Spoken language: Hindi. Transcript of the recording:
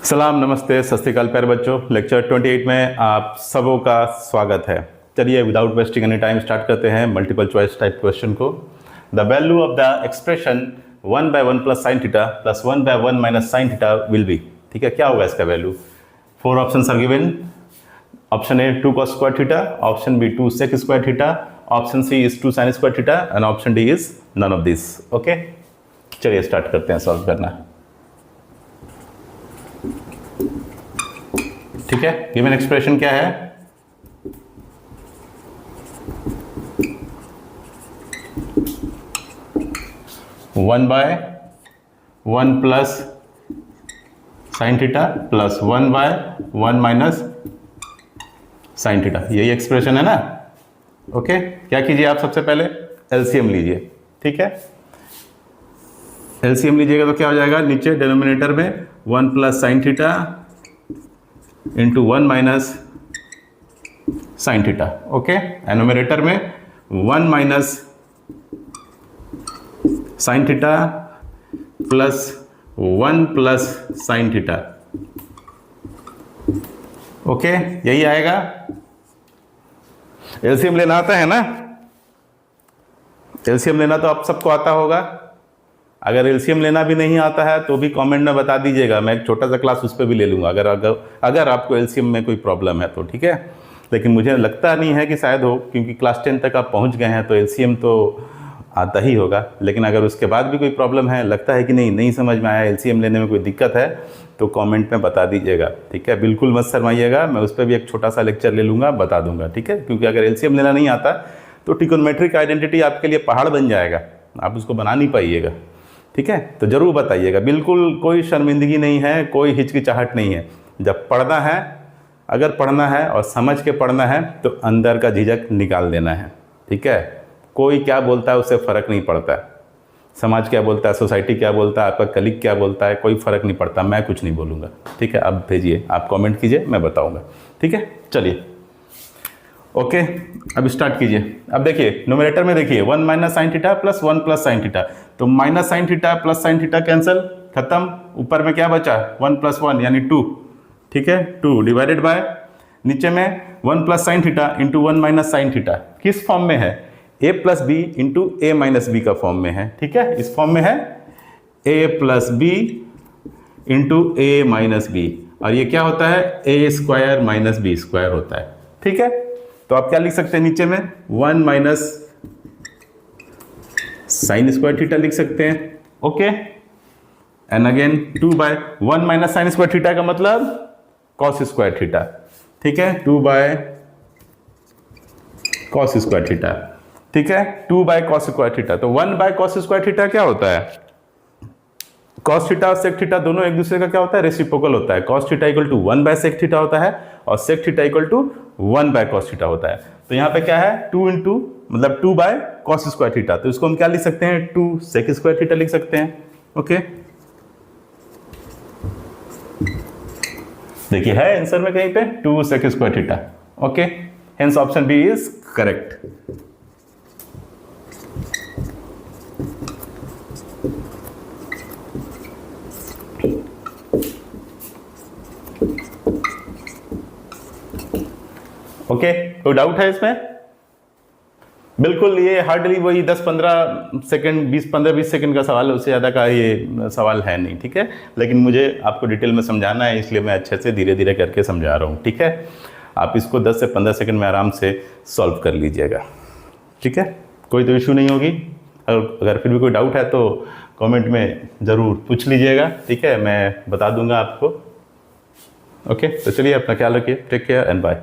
सलाम, नमस्ते, सत श्री अकाल प्यारे बच्चों। लेक्चर 28 में आप सबों का स्वागत है। चलिए without wasting any time start करते हैं मल्टीपल चॉइस टाइप क्वेश्चन को। The value of the expression 1/1 plus sine theta plus 1/1 minus sine theta will be. ठीक है, क्या होगा इसका value? 4 option are given. Option A 2 cos square theta, option B 2 sec square theta, option C is 2 sin square theta and option D is none of this. Okay, चलिए स्टार्ट करते हैं सॉल्व करना। ठीक है, गिवन एक्सप्रेशन क्या है? One by one plus sine theta plus 1/1 minus sine theta, यही एक्सप्रेशन है ना। ओके, क्या कीजिए आप सबसे पहले एलसीएम लीजिए। ठीक है, एलसीएम लीजिएगा तो क्या हो जाएगा? नीचे डिनोमिनेटर में 1 plus sine theta into 1 minus sine theta. Okay, and numerator में 1 minus sine theta plus 1 plus sine theta. Okay, यही आएगा। एलसीएम लेना आता है ना? एलसीएम लेना तो आप सबको आता होगा। अगर एलसीएम लेना भी नहीं आता है तो भी कमेंट में बता दीजिएगा, मैं एक छोटा सा क्लास उस पर भी ले लूँगा अगर आपको एलसीएम में कोई प्रॉब्लम है तो। ठीक है, लेकिन मुझे लगता नहीं है कि शायद हो, क्योंकि क्लास 10 तक आप पहुंच गए हैं तो एलसीएम तो आता ही होगा। लेकिन अगर उसके बाद भी कोई प्रॉब्लम है, लगता है कि नहीं समझ में आया, एलसीएम लेने में कोई दिक्कत है, तो कमेंट में बता दीजिएगा। ठीक है, बिल्कुल मत शर्माइएगा, मैं उस पर भी एक छोटा सा लेक्चर ले लूँगा, बता दूंगा। ठीक है, क्योंकि अगर एलसीएम लेना नहीं आता तो ट्रिगोनोमेट्रिक आइडेंटिटी आपके लिए पहाड़ बन जाएगा, आप उसको बना नहीं पाइएगा। ठीक है, तो ज़रूर बताइएगा, बिल्कुल कोई शर्मिंदगी नहीं है, कोई हिचकिचाहट नहीं है। जब पढ़ना है, अगर पढ़ना है और समझ के पढ़ना है तो अंदर का झिझक निकाल देना है। ठीक है, कोई क्या बोलता है उससे फ़र्क नहीं पड़ता है। समाज क्या बोलता है, सोसाइटी क्या बोलता है, आपका कलीग क्या बोलता है, कोई फ़र्क नहीं पड़ता। मैं कुछ नहीं बोलूँगा। ठीक है, अब भेजिए, आप कमेंट कीजिए, मैं बताऊँगा। ठीक है, चलिए ओके, अब स्टार्ट कीजिए। अब देखिए न्यूमरेटर में देखिए 1 minus sine theta plus 1 plus sine theta, तो minus sine theta plus sine theta cancel, खत्म। ऊपर में क्या बचा? 1 प्लस 1 यानी 2। ठीक है, 2 डिवाइडेड बाय नीचे में 1 plus sine theta into 1 minus sine theta. किस फॉर्म में है? a plus B into A minus B का फॉर्म में है। ठीक है, इस फॉर्म में है a plus B into A minus B, और ये क्या होता है? A square minus B square होता है। ठीक है, तो आप क्या लिख सकते हैं नीचे में? 1 माइनस साइन स्क्वायर थीटा लिख सकते हैं। Okay, and again 2/1 minus sine square theta का मतलब कॉस स्क्वायर थीटा। ठीक है, 2 कॉस स्क्वायर थीटा। ठीक है, 2 कॉस स्क्वायर थीटा, तो 1 कॉस स्क्वायर थीटा क्या होता है? कॉस थीटा और सेक थीटा दोनों एक दूसरे का क्या होता है? रेसिप्रोकल होता है। Cos theta equal to 1 sec theta होता है और sec theta equal to 1 cos theta होता है। तो यहाँ पे क्या है? 2 इंटू मतलब 2 कॉस स्क्वायर थीटा, तो इसको हम क्या लिख सकते हैं? 2 सेक स्क्वायर थीटा लिख सकते हैं। ओके, देखिए है आंसर में कहीं पे 2 sec square theta. Okay, hence option B is correct. Okay, कोई डाउट है इसमें? बिल्कुल, ये हार्डली वही 10-15 सेकंड 20 सेकंड का सवाल है, उससे ज़्यादा का ये सवाल है नहीं। ठीक है, लेकिन मुझे आपको डिटेल में समझाना है, इसलिए मैं अच्छे से धीरे धीरे करके समझा रहा हूँ। ठीक है, आप इसको 10 से 15 सेकंड में आराम से सॉल्व कर लीजिएगा। ठीक है, कोई तो इशू नहीं होगी। अगर फिर भी कोई डाउट है तो कमेंट में ज़रूर पूछ लीजिएगा। ठीक है, मैं बता दूंगा आपको। ओके, तो चलिए अपना ख्याल रखिए। Take care and bye.